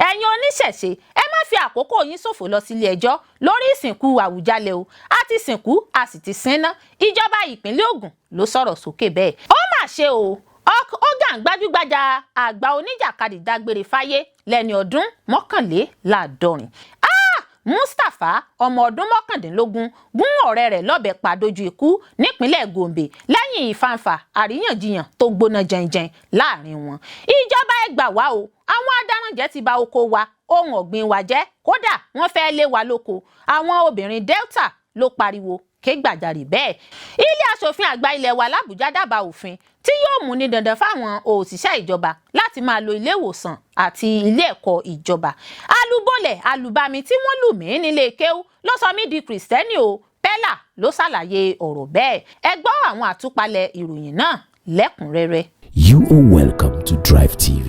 ẹ̀yin oníṣẹ̀ṣe ẹ má fi àkókò yín ṣòfò lọ sílé ẹjọ́ lórí ìsìnkú Awujale o a ti sìnkú a sì ti sinná ìjọba ìpínlẹ̀ Ògùn ló sọ̀rọ̀ sókè bẹ́ẹ̀. Ó mà ṣe o Hogan gbajúgbajà àgbà oníjàkadì dágbére fáyé lẹni ọdún mọkanlelaadọrin. Mustapha ọmọ ọdún mọ́kàndínlógún gún ọ̀rẹ́ rẹ̀ lọ́bẹ pa dójú ikú nípínlẹ̀ Gombe lẹ́yìn ìfàǹfà àríyànjiyàn tó gbóná jẹnjẹn láàrin wọn. Ìjọba ẹ gbà wá o àwọn adarànjẹ ti bà oko wa ohun ọ̀gbìn wa jẹ́ kódà wọ́n fẹ́ lé wa lóko àwọn Obinrin Delta ló pariwo ké gbàjarè bẹ́ẹ̀. Ilé aṣòfin àgbà ilẹwa l'Àbújá dábàá òfin tí yóò mú ní dandan fáwọn òṣìṣẹ́ ìjọba láti máa lo ilé ìwòsàn àti ilé ẹ̀kọ́ ìjọba. Alubolẹ-alubami tí wọ́n lù mí nílé kéwú ló sọ mí di Kristẹni o Pẹ́là ló ṣàlàyé ọ̀rọ̀ bẹ́ẹ̀. Ẹ gbọ́ àwọn àtúpalẹ̀ ìròyìn náà lẹ́kùnrẹ́rẹ́. You are welcome to Drive TV.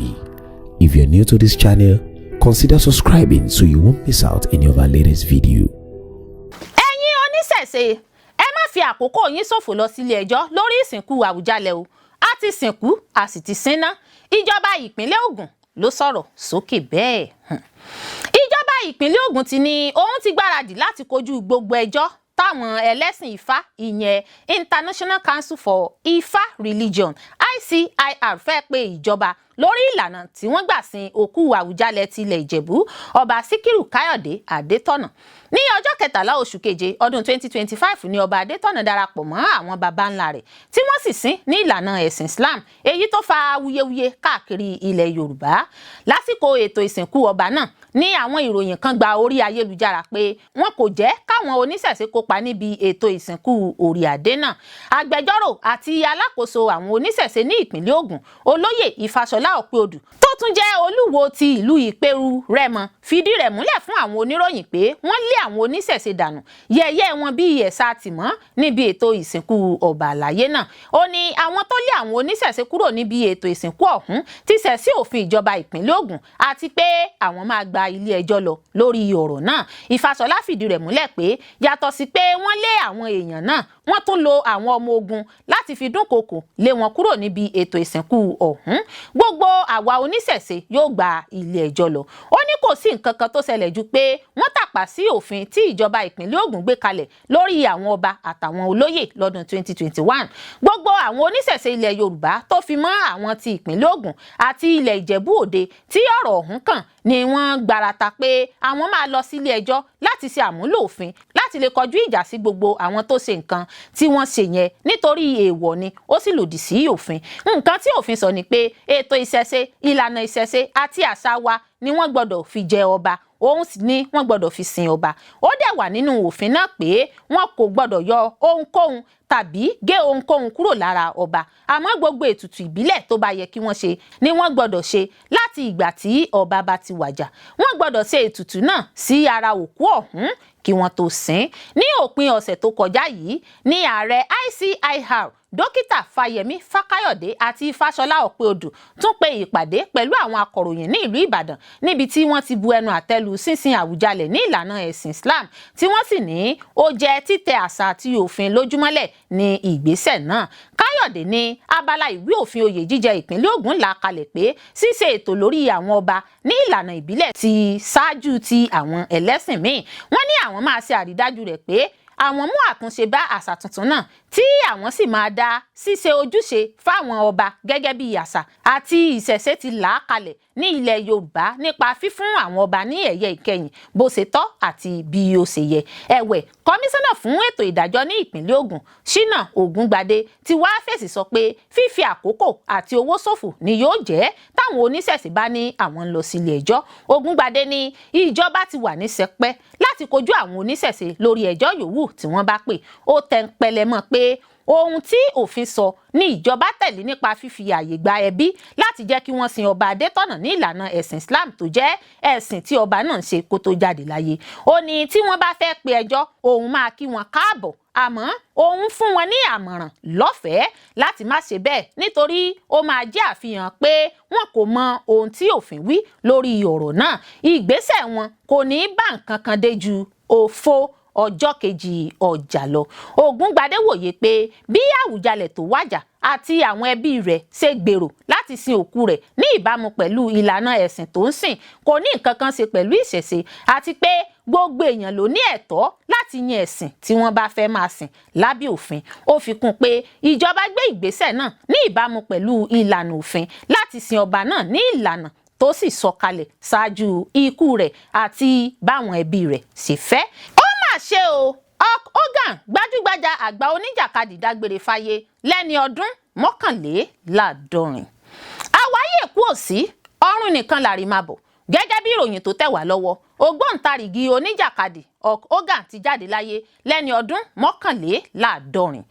If you're new to this channel, consider subscribing so you won't miss out any of our latest video. Ẹ̀yin oníṣẹ̀ṣe ẹ má fi àkókò yín ṣòfò lọ sílé ẹjọ́ lórí ìsìnkú Awujale o a ti sìnkú a sì ti sinná ìjọba ìpínlẹ̀ Ògùn ló sọ̀rọ̀ sókè bẹ́ẹ̀. Ìjọba ìpínlẹ̀ Ògùn ti ní òun ti gbáradì láti kojú gbogbo ẹjọ́ táwọn ẹlẹ́sìn Ifá ìyẹn International Council for Ifa Religion ICIR fẹ́ pe ìjọba lórí ìlànà tí wọ́n gbà sin òkú Awujale tilẹ̀ Ìjẹ̀bú ọba Síkírù Káyọ̀dé Adétọ̀nà. Ní ọjọ́ 13 oṣù keje ọdún 2025 ni ọba Adétọ̀nà darapọ̀ mọ́ àwọn baba ńlá rẹ̀ tí wọ́n sì sìn ní ìlànà ẹ̀sìn Islam èyí tó fa awuyewuye káàkiri ilẹ̀ Yorùbá. Lásìkò ètò ìsìnkú ọba náà ní àwọn ìròyìn kan gba orí ayélujára pé wọn kò jẹ́ káwọn oníṣẹ̀ṣe kópa níbi ètò ìsìnkú orí adé náà. Agbẹjọ́rò àti alákòóso àwọn oníṣẹ̀ṣe ní ìpínlẹ̀ Ògùn olóyè Ìfàṣọlá Ọ̀pẹ-Odù tó tún jẹ́ olúwo ti ìlú Ìpẹ̀rù Rẹ́mọ fìdí rẹ̀ múlẹ̀ fún àwọn oníròyìn pé wọ́n lé àwọn oníṣẹ̀ṣe dànù yẹ̀yẹ́ wọn bí ẹ̀sà tìmọ́ níbi ètò ìsìnkú ọba àlàyé náà. Ó ní àwọn tó lé àwọn oníṣẹ̀ṣe kúrò níbi ètò ìsìnkú ọ̀hún ti ṣẹ̀ sí òfin ìjọba ìpínlẹ̀ Ògùn àti pé àwọn máa gba ilé ẹjọ́ lọ lórí ọ̀rọ̀ náà. Ìfàṣọlá fìdí rẹ̀ múlẹ̀ pé yàtọ̀ sí pé wọ́n lé àwọn èèyàn náà wọ́n tún lo àwọn ọmọ ogun láti fi dúnkokò lé wọn kúrò níbi ètò ìsìnkú ọ̀hún. Gbogbo àwa oníṣẹ̀ṣe yóò gba ilé ẹjọ́ lọ. Ó ní kò sí nǹkan kan tó ṣẹlẹ̀ ju pé wọ́n tàpá sí òfin tí ìjọba ìpínlẹ̀ Ògùn gbé kalẹ̀ lórí àwọn ọba àtàwọn olóyè lọ́dún 2021. Gbogbo àwọn oníṣẹ̀ṣe ilẹ̀ Yorùbá tó fi mọ́ àwọn ti ìpínlẹ̀ Ògùn àti ilẹ̀ Ìjẹ̀bú Òde tí ọ̀rọ̀ ọ̀hún kàn ni wọ́n gbarata pé àwọn máa lọ sílé ẹjọ́ láti ṣe àmúlò òfin láti lè kọjú ìjà sí gbogbo àwọn tó ṣe nǹkan tí wọ́n ṣe yẹn nítorí èèwọ̀ ni ó sì lòdì sí òfin. Nǹkan tí òfin sọ ni pé ètò ìṣẹ̀ṣe ìlànà ìṣẹ̀ṣe àti àṣà wa ni wọ́n gbọ́dọ̀ fi jẹ ọba òun sì ni wọ́n gbọ́dọ̀ fi sin ọba. Ó dẹ̀ wà nínú òfin náà pé wọ́n kò gbọ́dọ̀ yọ ohunkóhun tàbí gé ohunkóhun kúrò lára ọba àmọ́ gbogbo ètùtù ìbílẹ̀ tó bá yẹ kí wọ́n ṣe ni wọ́n gbọ́dọ̀ ṣe láti ìgbà tí ọba bá ti wàjà. Wọ́n gbọ́dọ̀ ṣe ètùtù náà sí ara òkú ọ̀hún kí wọ́n tó sìn. Ní òpin ọ̀sẹ̀ tó kọjá yìí ní ààrẹ ICIR dókítà Fáyẹmí Fákáyọ̀dé àti Ìfàṣọlá Ọ̀pẹ-Odù tún pe ìpàdé pẹ̀lú àwọn akọ̀ròyìn ní ìlú Ìbàdàn níbi tí wọ́n ti bu ẹnu àtẹ́lu sínsìn Awujale ní ìlànà ẹ̀sìn Islam tí wọ́n sì ní ó jẹ́ títẹ àṣà àti òfin lójúmọ́lẹ̀ ní ìgbésẹ̀ náà. Káyọ̀dé ní abala ìwé òfin oyè jíjẹ ìpínlẹ̀ Ògùn là kalẹ̀ pé ṣíṣe ètò lórí àwọn ọba ní ìlànà ìbílẹ̀ ti ṣáájú ti àwọn ẹlẹ́sìn míì. Wọ́n ní àwọn máa ṣe àrídájú rẹ̀ pé àwọn mú àtúnṣe bá àṣà tuntun náà tí àwọn sì máa dá ṣíṣe ojúṣe fáwọn ọba gẹ́gẹ́ bí àṣà àti ìṣẹ̀ṣe ti là á kalẹ̀ ní ilẹ̀ Yorùbá nípa fífún àwọn ọba ní ẹ̀yẹ ìkẹyìn bó ṣe tọ́ àti bí ó ṣe yẹ. Ẹ̀wẹ̀ kọmíṣánná fún ètò ìdájọ́ ní ìpínlẹ̀ Ògùn Ṣínà Ògúngbadé ti wá fèsì sọ pé fífi àkókò àti owó ṣòfò ni yóò jẹ́ táwọn oníṣẹ̀ṣe bá ní àwọn ń lọ sílé ẹjọ́. Ògúngbadé ní ìjọba ti wà ní sẹpẹ́ láti kojú àwọn oníṣẹ̀ṣe lórí ẹjọ́ yòówù tí wọ́n bá pè. Ó tẹ̀ ń pẹlẹ mọ́ pé ohun tí òfin sọ ní ìjọba tẹ̀lé nípa fífi ààyè gba ẹbí láti jẹ́ kí wọ́n sin ọba Adétọ̀nà ní ìlànà ẹ̀sìn Islam tó jẹ́ ẹ̀sìn tí ọba náà ń ṣe kó tó jáde láyé. Ó ní tí wọ́n bá fẹ́ pe ẹjọ́ òun máa kí wọn káàbọ̀ àmọ́ òun fún wọn ní àmọ̀ràn lọ́fẹ̀ẹ́ láti má ṣe bẹ́ẹ̀ nítorí ó máa jẹ́ àfihàn pé wọn kò mọ ohun tí òfin wí lórí ọ̀rọ̀ náà. Ìgbésẹ̀ wọn kò ní bá nǹkan kan dé ju òfo ọjọ́ kejì ọjà lọ. Ògúngbadé wòye pé bí Àwùjalẹ̀ tó wàjà àti àwọn ẹbí rẹ̀ ṣe gbèrò láti sin òkú rẹ̀ ní ìbámu pẹ̀lú ìlànà ẹ̀sìn tó ń sìn kò ní nǹkan kan ṣe pẹ̀lú ìṣẹ̀ṣe àti pé gbogbo èèyàn ló ní ẹ̀tọ́ láti yan ẹ̀sìn tí wọ́n bá fẹ́ máa sìn lábẹ́ òfin. Ó fi kún pé ìjọba gbé ìgbésẹ̀ náà ní ìbámu pẹ̀lú ìlànà òfin láti sin ọba náà ní ìlànà tó sì sọ̀kalẹ̀ ṣáájú ikú rẹ̀ àti báwọn ẹbí rẹ̀ ṣe fẹ́. Ó mà ṣe o, Hogan gbajúgbajà àgbà oníjàkadì dágbére fáyé lẹ́ni ọdún mọkanlelaadọrin. Àwáyé kú òsì ọ̀run nìkan làrí máa bọ̀. Gẹ́gẹ́ bí ìròyìn tó tẹ̀ wá lọ́wọ́, ògbóǹtarìgì oníjàkadì Hogan ti jáde láyé lẹ́ni ọdún mọkanlelaadọrin.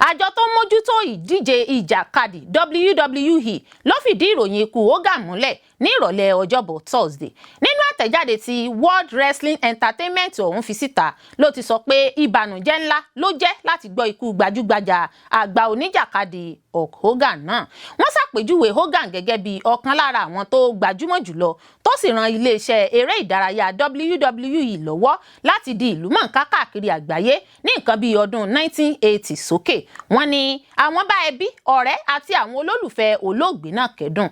Àjọ tó ń mójútó ìdíje ìjàkadì WWE ló fìdí ìròyìn ikú Hogan múlẹ̀ ní ìrọ̀lẹ́ ọjọ́bọ̀ Thursday. Nínú àtẹ̀jáde tí World Wrestling Entertainment ọ̀hún fi síta ló ti sọ pé ìbànújẹ́ ńlá ló jẹ́ láti gbọ́ ikú gbajúgbajà àgbà oníjàkadì Hogan náà. Wọ́n ṣàpèjúwe Hogan gẹ́gẹ́ bí ọ̀kan lára àwọn tó gbajúmọ̀ jùlọ tó sì ran iléeṣẹ́ eré ìdárayá WWE lọ́wọ́ láti di ìlú mọ̀ọ́ká káàkiri àgbáyé ní nǹkan bíi ọdún 1980 sókè. Wọ́n ní àwọn bá ẹbí, ọ̀rẹ́ àti àwọn olólùfẹ́ olóògbé náà kẹ́dùn.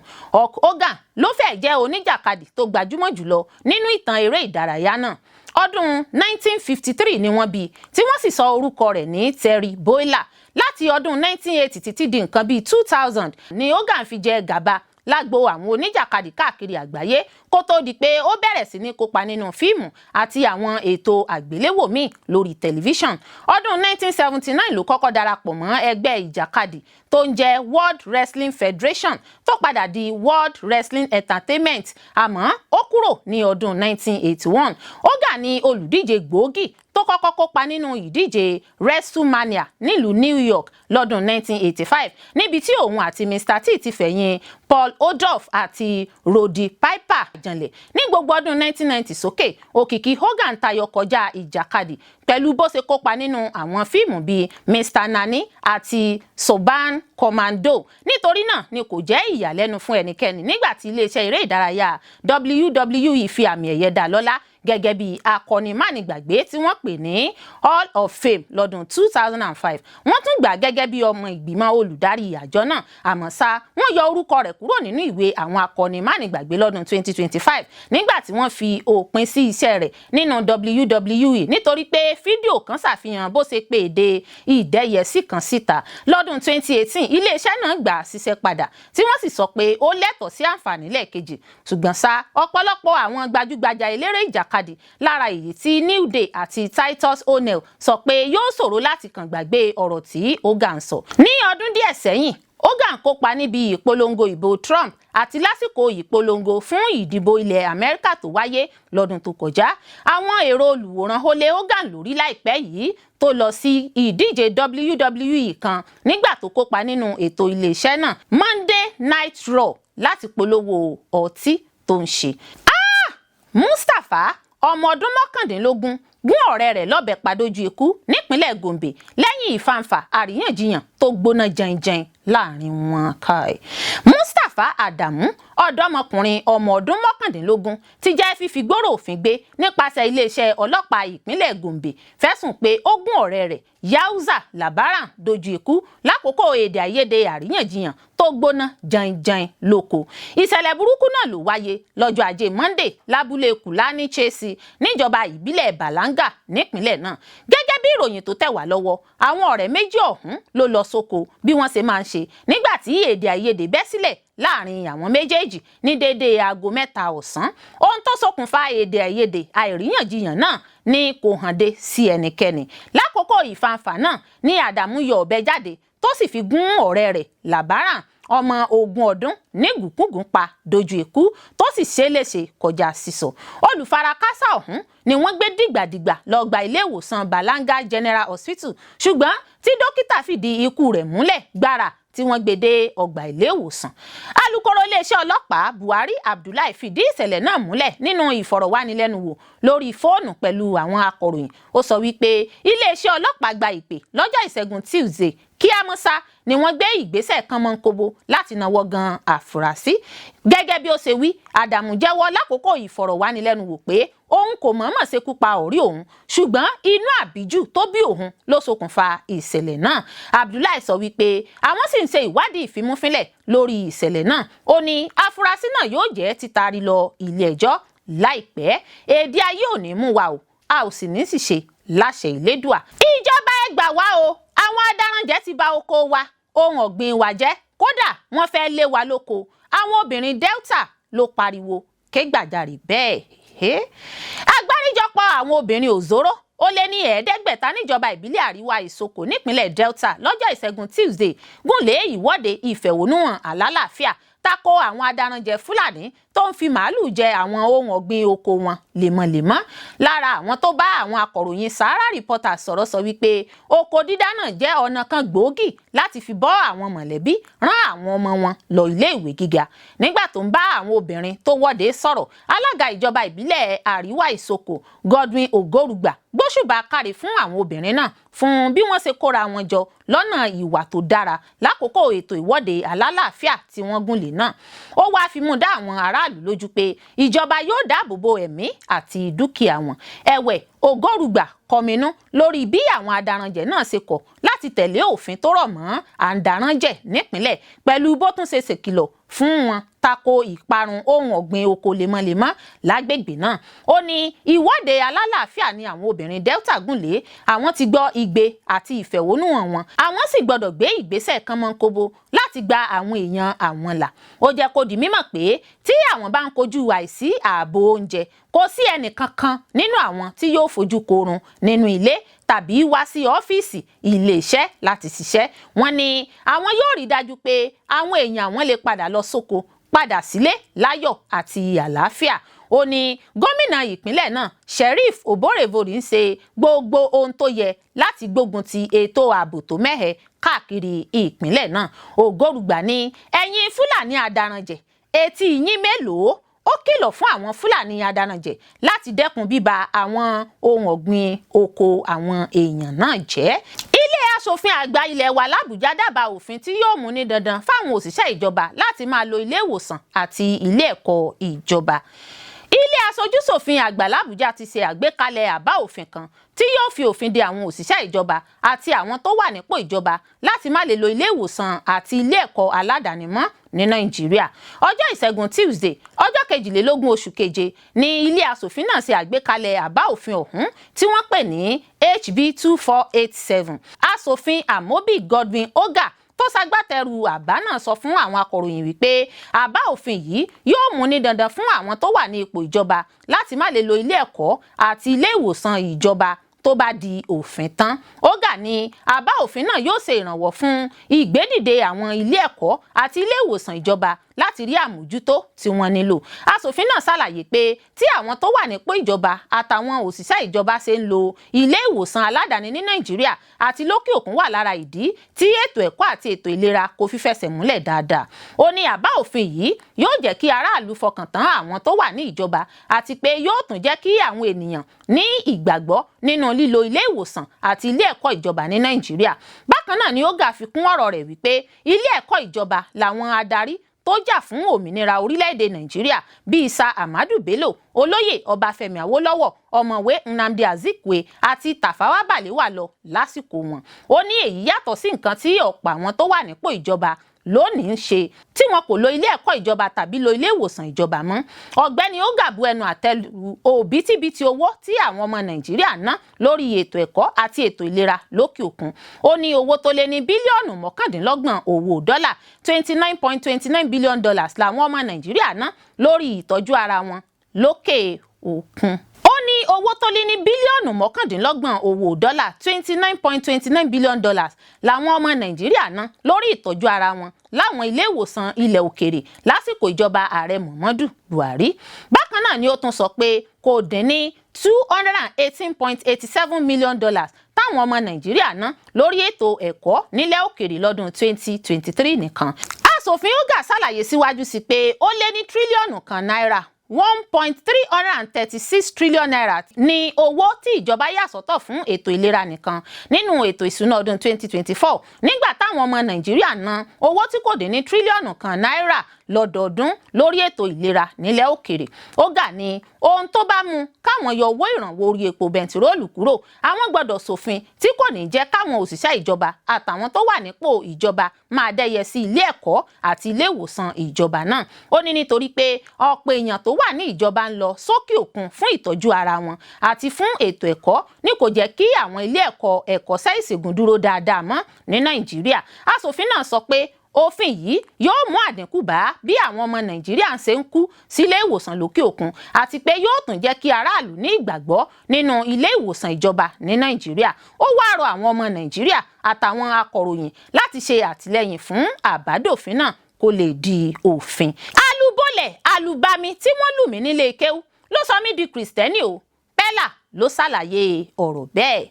Hogan ló fẹ́ jẹ́ oníjàkadì tó gbajúmọ̀ jùlọ nínú ìtàn eré ìdárayá náà. Ọdún 1953 ni wọ́n bí tí wọ́n sì sọ orúkọ rẹ̀ ní Terry Boyler. Láti ọdún 1980 títí di nǹkan bíi 2000 ni Hogan fi jẹ gàba lágbo àwọn oníjàkadì káàkiri àgbáyé kó tó di pé ó bẹ̀rẹ̀ sí ní kópa nínú fíìmù àti àwọn ètò àgbéléwò míì lórí tẹlifíṣàn. Ọdún 1979 ló kọ́kọ́ darapọ̀ mọ́ ẹgbẹ́ ìjàkadì tó ń jẹ́ World Wrestling Federation tó padà di World Wrestling Entertainment, àmọ́ ó kúrò ní ọdún 1981. Hogan ni olùdíje gbòógì tó kọ́kọ́ kópa nínú ìdíje WrestleMania nílùú New York lọ́dún 1985 níbi tí òun àti Mr. T ti fẹ̀yìn Paul Odolph àti Roddy Piper janlẹ̀. Ní gbogbo ọdún 1990 sókè, òkìkí Hogan tayọ kọjá ìjàkadì pẹ̀lú bó ṣe kópa nínú àwọn fíìmù bíi Mr. Nani àti Soban Commando. Nítorí náà ni kò jẹ́ ìyàlẹ́nu fún ẹnikẹ́ni nígbà tí iléeṣẹ́ eré ìdárayá WWE fi àmì ẹ̀yẹ dá lọ́lá gẹ́gẹ́ bí akọni mánigbàgbé tí wọ́n pè ní Hall of Fame lọ́dún 2005. Wọ́n tún gbà gẹ́gẹ́ bí ọmọ ìgbìmọ̀ olùdarí àjọ náà, àmọ́ ṣá wọ́n yọ orúkọ rẹ̀ kúrò nínú ìwé àwọn akọni mánigbàgbé lọ́dún 2025 nígbà tí wọ́n fi òpin sí iṣẹ́ rẹ̀ nínú WWE nítorí pé fídíò kan ṣàfihàn bó ṣe pé èdè ìdẹ́yẹsí kan síta. Lọ́dún 2018 iléeṣẹ́ náà gbà á ṣiṣẹ́ padà tí wọ́n sì sọ pé ó lẹ́tọ̀ọ́ sí àǹfààní lẹ́ẹ̀kejì. Ṣùgbọ́n ṣá ọ̀pọ̀lọpọ̀ àwọn gbajúgbajà eléré ìjàkadì lára èyí tí New Day àti Titus O'Neil sọ pé yóò ṣòro láti kàn gbàgbé ọ̀rọ̀ tí Hogan sọ. Ní ọdún díẹ̀ sẹ́yìn, Hogan kópa níbi ìpolongo ìbò Trump àti lásìkò ìpolongo fún ìdìbò ilẹ̀ Amẹ́ríkà tó wáyé lọ́dún tó kọjá. Àwọn èrò olùwòran hólé Hogan lórí láìpẹ́ yìí tó lọ sí ìdíje WWE kan nígbà tó kópa nínú ètò iléeṣẹ́ náà Monday Night Raw láti polówó ọtí tó ń ṣe. Mustapha ọmọ ọdún 19 gún ọ̀rẹ́ rẹ̀ lọ́bẹ pa dójú ikú nípínlẹ̀ Gombe lẹ́yìn ìfàǹfà àríyànjiyàn tó gbóná jẹnjẹn láàrin wọn. Mustapha Adamu ọ̀dọ́mọkùnrin ọmọ ọdún 19 ti jẹ́ fífigbóró òfin gbé nípasẹ̀ iléeṣẹ́ ọlọ́pàá ìpínlẹ̀ Gombe fẹ̀sùn pé ó gún ọ̀rẹ́ rẹ̀ Yahuza Labaran dojú ikú lákòókò èdè àìyedè àríyànjiyàn tó gbóná jẹnjẹn lóko. Ìṣẹ̀lẹ̀ burúkú náà ló wáyé lọ́jọ́ Ajé Monday lábúlé Kùlání Chesi níjọba ìbílẹ̀ Balanga nípínlẹ̀ náà. Gẹ́gẹ́ bí ìròyìn tó tẹ̀ wá lọ́wọ́, àwọn ọ̀rẹ́ méjì ọ̀hún ló lọ sóko bí wọ́n ṣe máa ń ṣe nígbà tí èdè àìyedè bẹ́ sílẹ̀ láàrin àwọn méjèèjì ní déédéé aago 3 ọ̀sán. Ohun tó ṣokùnfà èdè àìyedè àìríyànjiyàn náà ni kò hàn dé sí ẹnikẹ́ni. Lákòókò ìfàǹfà náà ni Adamu yọ ọ̀bẹ jáde tó sì fi gún ọ̀rẹ́ rẹ̀ Labaran ọmọ 20 ọdún nígùnkúgùn pa dojú ikú tó sì ṣe léṣe kọjá sísọ. Olùfarakásá ọ̀hún ni wọ́n gbé dìgbàdìgbà lọ gba ilé ìwòsàn Balanga General Hospital ṣùgbọ́n tí dókítà fìdí ikú rẹ̀ múlẹ̀ gbára tí wọ́n gbé dé ọgbà ilé ìwòsàn. Alukoro iléeṣẹ́ ọlọ́pàá Buhari Abdullahi fìdí ìṣẹ̀lẹ̀ náà múlẹ̀ nínú ìfọ̀rọ̀wánilẹ́nuwò lórí fóònù pẹ̀lú àwọn akọ̀ròyìn. Ó sọ wípé iléeṣẹ́ ọlọ́pàá gba ìpè lọ́jọ́ Ìṣẹ́gun Tuesday kíámọ́sá ni wọ́n gbé ìgbésẹ̀ kan mọ́ńkóbó láti náwó gan àfúrásì. Gẹ́gẹ́ bí ó ṣe wí, Ádámù jẹ́wọ́ lákòókò ìfọ̀rọ̀wánilẹ́nuwò pé òun kò mọ̀ọ́mọ̀ ṣekú pa ọ̀rí òun, ṣùgbọ́n inú àbíjù tó bí òun ló ṣokùnfà ìṣẹ̀lẹ̀ náà. Abdullahi sọ wípé àwọn sì ń ṣe ìwádìí ìfimúfínlẹ̀ lórí ìṣẹ̀lẹ̀ náà. Ó ní afurasí náà yóò jẹ́ títarí lọ ilé-ẹjọ́ láìpẹ́. Èdè ayé ò ní mú wa o, a ò sì ní sì ṣe láṣẹ Ìlédùà. Ìjọba ẹ gbà wá o, àwọn adaranjẹ ti bà oko wa, ohun ọ̀gbìn wa jẹ́, kódà wọ́n fẹ́ lé wa lóko. Àwọn obìnrin Delta ló pariwo ké gbàjarè bẹ́ẹ̀. Àgbáríjọpọ̀ àwọn obìnrin òzóró ó lé ní 500 níjọba ìbílẹ̀ àríwá ìsoko nípínlẹ̀ Delta lọ́jọ́ ìṣẹ́gun Tuesday gúnlé ìwọ́de ìfẹ̀hónúhàn àlàáfíà tako àwọn adaranjẹ Fúlàní tó ń fi màálù jẹ àwọn ohun ọ̀gbìn oko wọn lemọ́lemọ́. Lára àwọn tó bá àwọn akọ̀ròyìn Sahara Reporters sọ̀rọ̀ sọ wípé oko dídá náà jẹ́ ọ̀nà kan gbòógì láti fi bọ́ àwọn mọ̀lẹ́bí rán àwọn ọmọ wọn lọ ilé ìwé gíga. Nígbà tó ń bá àwọn obìnrin tó wọ́de sọ̀rọ̀, alága ìjọba ìbílẹ̀ àríwá ìsoko Godwin Ogorugba gbóṣùbà káre fún àwọn obìnrin náà fún bí wọ́n ṣe kóra wọn jọ lọ́nà ìwà tó dára lákòókò ètò ìwọ́de alálàáfíà tí wọ́n gùnlé náà. Ó wáá fi mú dá àwọn aráàlú lójú pé ìjọba yóò dáàbò bo ẹ̀mí àti dúkìá wọn. Ẹ̀wẹ̀, Ogorugba kọminú lórí bí àwọn adaranjẹ náà ṣe kọ̀ láti tẹ̀lé òfin tó rọ̀ mọ́ àǹdaranjẹ nípìnlẹ̀ pẹ̀lú bó tún ṣe ṣèkìlọ̀ fún wọn tako ìparun ohun ọ̀gbìn oko lemọ́lemọ́ lágbègbè náà. Ó ní ìwọ́de alálàáfíà ni àwọn obìnrin Delta gùnlé, àwọn ti gbọ́ igbe àti ìfẹ̀hónúhàn wọn, àwọn sì gbọ́dọ̀ gbé ìgbésẹ̀ kan mọ́ńkóbó láti gba àwọn èèyàn àwọn là. Ó jẹ́ kó di mímọ̀ pé tí àwọn bá ń kojú àìsí ààbò oúnjẹ, kò sí ẹnìkankan nínú àwọn tí yóò fojú korun nínú ilé tàbí wá sí ọ́fíìsì ilé-iṣẹ́ láti ṣiṣẹ́. Wọ́n ní àwọn yóò rí dájú pé àwọn èèyàn àwọn lè padà lọ sóko, padà sílé láyọ̀ àti àlàáfíà. Ó ní gómìnà ìpínlẹ̀ náà Sheriff Oborevori ń ṣe gbogbo ohun tó yẹ láti gbógun ti ètò ààbò tó mẹ́hẹ káàkiri ìpínlẹ̀ náà. Ogorugba ní ẹ̀yin Fúlàní adaranjẹ, etí yín mélòó? Ó kìlọ̀ fún àwọn Fúlàní adaranjẹ láti dẹ́kun bíba àwọn ohun ọ̀gbìn oko àwọn èèyàn náà jẹ́. Ilé aṣòfin àgbà ilẹwa l'Àbújá dábàá òfin tí yóò mú ní dandan fáwọn òṣìṣẹ́ ìjọba láti máa lo ilé ìwòsàn àti ilé ẹ̀kọ́ ìjọba. Ilé aṣojúṣòfin àgbà l'Àbújá ti ṣe àgbékalẹ̀ àbá òfin kan tí yóò fi òfin de àwọn òṣìṣẹ́ ìjọba àti àwọn tó wà nípò ìjọba láti má lè lo ilé ìwòsàn àti ilé ẹ̀kọ́ aládàáni mọ́ ní Nàìjíríà. Ọjọ́ ìṣẹ́gun Tuesday, ọjọ́ 22 oṣù keje ni ilé aṣòfin náà ṣe àgbékalẹ̀ àbá òfin ọ̀hún tí wọ́n pè ní HB 2487. Aṣòfin Amobi Godwin Hogan tó ṣagbátẹrù àbá náà sọ fún àwọn akọ̀ròyìn wípé àbá òfin yìí yóò mú ní dandan fún àwọn tó wà ní ipò ìjọba láti má lè lo ilé ẹ̀kọ́ àti ilé ìwòsàn ìjọba tó bá di òfin tán. Hogan ní àbá òfin náà yóò ṣe ìrànwọ́ fún ìgbédìde àwọn ilé ẹ̀kọ́ àti ilé ìwòsàn ìjọba láti rí àmójútó tí wọ́n nílò. Aṣòfin náà ṣàlàyé pé tí àwọn tó wà nípò ìjọba àtàwọn òṣìṣẹ́ ìjọba ṣe ń lo ilé ìwòsàn aládàáni ní Nàìjíríà àti lókè òkun wà lára ìdí tí ètò ẹ̀kọ́ àti ètò ìlera kò fi fẹsẹ̀ múlẹ̀ dáadáa. Ó ní àbá òfin yìí yóò jẹ́ kí aráàlú fọkàn tán àwọn tó wà ní ìjọba àti pé yóò tún jẹ́ kí àwọn ènìyàn ní ìgbàgbọ́ nínú lílo ilé ìwòsàn àti ilé ẹ̀kọ́ ìjọba ní Nàìjíríà. Bákan náà ni Hogan fi kún ọ̀rọ̀ rẹ̀ wípé ilé ẹ̀kọ́ ìjọba làwọn adarí tó jà fún òmìnira orílẹ̀-èdè Nàìjíríà bíi Sir Ahmadu Bello, olóyè Ọbáfẹ́mi Awólọ́wọ̀, ọ̀mọ̀wé Nnamdi Azikiwe àti Tafawa Balewa lọ lásìkò wọn. Ó ní èyí yàtọ̀ sí nǹkan tí ọ̀pọ̀ àwọn tó wà nípò ìjọba lónìí ń ṣe tí wọn kò lo ilé ẹ̀kọ́ ìjọba tàbí lo ilé ìwòsàn ìjọba mọ́. Ọ̀gbẹ́ni Hogan bu ẹnu àtẹ́ lu òbítíbitì owó tí àwọn ọmọ Nàìjíríà ná lórí ètò ẹ̀kọ́ àti ètò ìlera lókè òkun. Ó ní owó tó lé ní bílíọ̀nù 29 owó dọ́là $29.29 billion làwọn ọmọ Nàìjíríà ná lórí ìtọ́jú ara wọn lókè òkun. Ó ní owó tó lé ní bílíọ̀nù 29 owó dọ́là $29.29 billion làwọn ọmọ Nàìjíríà ná lórí ìtọ́jú ara wọn láwọn ilé ìwòsàn ilẹ̀ òkèrè lásìkò ìjọba ààrẹ Muhammadu Buhari. Bákan náà ni ó tún sọ pé kò dín ní $218.87 million táwọn ọmọ Nàìjíríà ná lórí ètò ẹ̀kọ́ nílẹ̀ òkèrè lọ́dún 2023 nìkan. Aṣòfin Hogan ṣàlàyé síwájú sí pé ó lé ní tírílíọ̀nù kan náírà 1.336 trillion naira ní owó tí ìjọba yà sọ́tọ̀ fún ètò ìlera nìkan nínú ètò ìṣúná ọdún 2024 nígbà táwọn ọmọ Nàìjíríà ná owó tí kò dín ní tírílíọ̀nù kan náírà lọ́dọọdún lórí ètò ìlera nílẹ̀ òkèrè. Hogan ní ohun tó bá mú káwọn yọ owó ìrànwọ́ orí epo bẹntiróòlù kúrò, àwọn gbọ́dọ̀ ṣòfin tí kò ní jẹ́ káwọn òṣìṣẹ́ ìjọba àtàwọn tó wà nípò ìjọba máa dẹ́yẹ sí ilé ẹ̀kọ́ àti ilé ìwòsàn ìjọba náà. Ó ní nítorí pé ọ̀pọ̀ èèyàn tó wà ní ìjọba ń lọ sókè òkun fún ìtọ́jú ara wọn àti fún ètò ẹ̀kọ́ ní kò jẹ́ kí àwọn ilé ẹ̀kọ́ ẹ̀kọ́ṣẹ́ ìṣègùn dúró dáadáa mọ́ ní Nàìjíríà. Aṣòfin náà sọ pé òfin yìí yóò mú àdínkù bá bí àwọn ọmọ Nàìjíríà ṣe ń kú sílé ìwòsàn lókè òkun àti pé yóò tún jẹ́ kí aráàlú ní ìgbàgbọ́ nínú ilé ìwòsàn ìjọba ní Nàìjíríà. Ó wá rọ àwọn ọmọ Nàìjíríà àtàwọn akọ̀ròyìn láti ṣe àtìlẹ́yìn fún àbádòfin náà kó lè di òfin. Alubolẹ-alubami tí wọ́n lù mí nílé kéwú ló sọ mí di Kristẹni o. Pẹ́lá ló ṣàlàyé ọ̀rọ̀ bẹ́ẹ̀.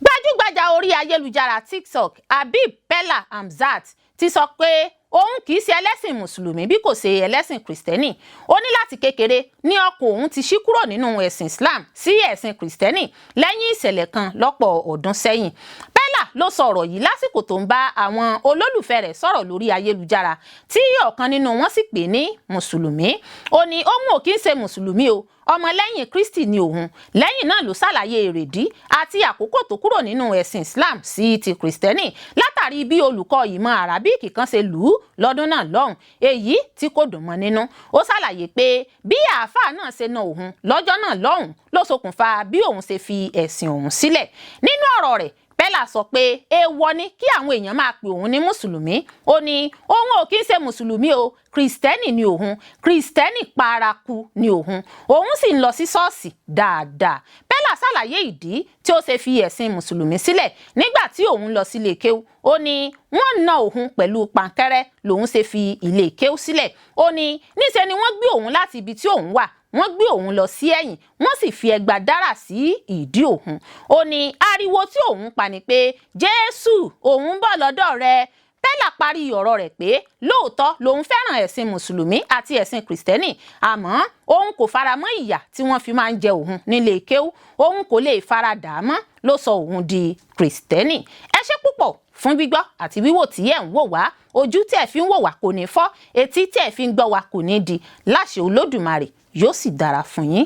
Gbajúgbajà orí ayélujára TikTok Habib Pẹ́lá Hamzat ti sọ pé òun kì í ṣe ẹlẹ́sìn mùsùlùmí bí kò ṣe ẹlẹ́sìn kìrìsìtẹ́nì. Ó ní láti kékeré ní ọkàn òun ti ṣí kúrò nínú ẹ̀sìn Islam sí ẹ̀sìn kìrìsìtẹ́nì lẹ́yìn ìṣẹ̀lẹ̀ kan lọ́pọ̀ ọdún sẹ́yìn. Pẹ́lá ló sọ ọ̀rọ̀ yìí lásìkò tó ń bá àwọn olólùfẹ́ rẹ̀ sọ̀rọ̀ lórí ayélujára tí ọ̀kan nínú wọn sì pè ní mùsùlùmí. Ó ní òun ò kì í ṣe mùsùlùmí o, ọmọlẹ́yìn Kristi ni òun. Lẹ́yìn náà ló ṣàlàyé èrèdí àti àkókò tó kúrò nínú ẹ̀sìn Islam sí ti kìrìsìtẹ́nì látàrí bí olùkọ́ ìmọ̀ Àrábíkì kan ṣe lù ú lọ́dún náà lọ́hùn, èyí tí kò dùn mọ́ nínú. Ó ṣàlàyé pé bí àáfàá náà ṣe na òun lọ́jọ́ náà lọ́hùn ló ṣokùnfà bí òun ṣe fi ẹ̀sìn òun sílẹ̀. Nínú ọ̀rọ̀ rẹ̀, Pẹ́lá sọ pé èèwọ̀ ni kí àwọn èèyàn máa pè òun ní mùsùlùmí. Ó ní òun ò kí ń ṣe mùsùlùmí o, Kristẹni ni òun, Kristẹni paraku ni òun sì ń lọ sí ṣọ́ọ̀ṣì dáadáa. Pẹ́lá ṣàlàyé ìdí tí ó ṣe fi ẹ̀sìn mùsùlùmí sílẹ̀ nígbà tí òun lọ sílé kéwú. Ó ní wọ́n na òun pẹ̀lú pankẹ́rẹ́ lòun ṣe fi ilé kéwú sílẹ̀. Ó ní níṣe ni wọ́n gbé òun láti ibi tí òun wà, wọ́n gbé òun lọ sí ẹ̀yìn, wọ́n sì fi ẹgba dára sí ìdí òun. Ó ní ariwo tí òun pa ni pé Jésù, òun ń bọ̀ lọ́dọ̀ rẹ. Pẹ́lá parí ọ̀rọ̀ rẹ̀ pé lóòótọ́ lòun fẹ́ràn ẹ̀sìn mùsùlùmí àti ẹ̀sìn kìrìsìtẹ́nì, àmọ́ òun kò fara mọ́ ìyà tí wọ́n fi máa ń jẹ òun nílé kéwú, òun kò lè fara dà á mọ́ ló sọ òun di kìrìsìtẹ́nì. Ẹ ṣé púpọ̀ fún gbígbọ́ àti wíwò tí ẹ̀ ń wò wá. Ojú tí ẹ̀ fi ń wò wá kò ní fọ́, etí tí ẹ̀ fi ń gbọ́ wá kò ní di. Láṣẹ Olódùmarè yóò sì dára fún yín.